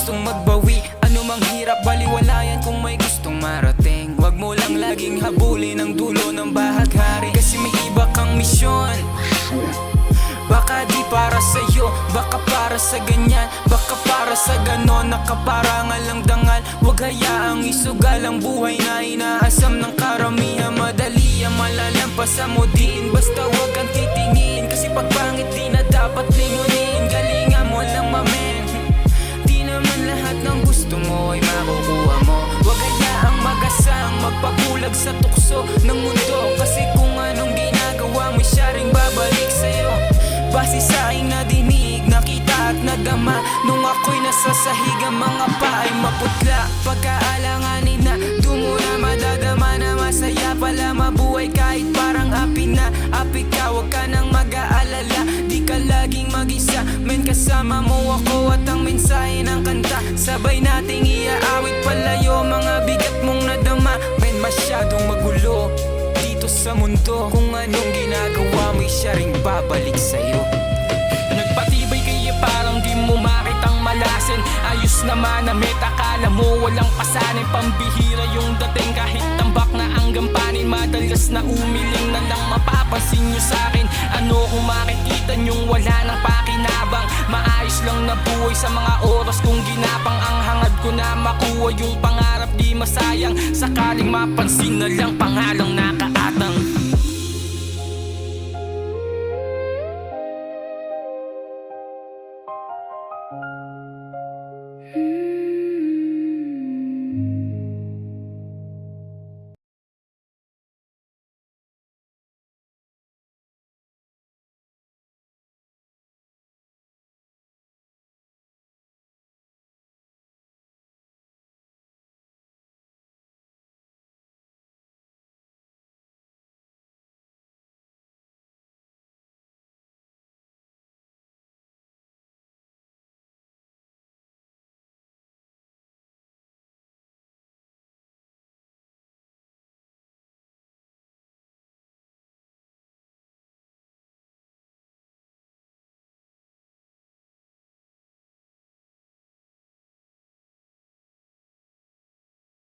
gustong magbawi. Ano mang hirap, baliwalayan kung may gustong marating. Wag mo lang laging habulin ang dulo ng bahaghari, kasi may iba kang misyon. Baka di para sa'yo, baka para sa ganyan, baka para sa ganon, nakaparangal ang dangal. Huwag hayaang isugal ang buhay na inaasam ng karamihan. Madali ang malalampasan mo din, basta huwag kang titingin, kasi pag pangit di na dapat lingunin. Galingan mo lang mamen, di naman lahat ng gusto mo ay makukuha mo. Huwag hayaang magasang magpabulag sa tukso ng mundo, kasi kung anong ginagawa mo siya ring babalik sa'yo. Base sa aking nadinig, nakita at nadama, nung ako'y nasa sahig, ang mga pa ay maputla. Pagkaalanganin na, doon mo na madadama na masaya pala mabuhay kahit parang api na. Api ka, huwag ka nang mag-aalala, di ka laging mag-isa. Men, kasama mo ako at ang mensahe ng kanta, sabay nating iaawit palayo mga bigat mong nadama. Men, masyadong magulo dito sa mundo, kung anong ginagawa mo'y siya ring babalik sa'yo. Nagpatibay kaya parang di mo makitang malasin. Ayos naman na met, akala mo walang pasanin. Pambihira yung dating kahit tambak na ang gampanin. Madalas na umiling na lang mapapansin nyo sa'kin. Ano kung makikita nyong wala ng pakinabang? Maayos lang na buhay sa mga oras kong ginapang. Ang hangad ko na makuha yung pangarap di masayang. Sakaling mapansin na lang pangalang nakaatang.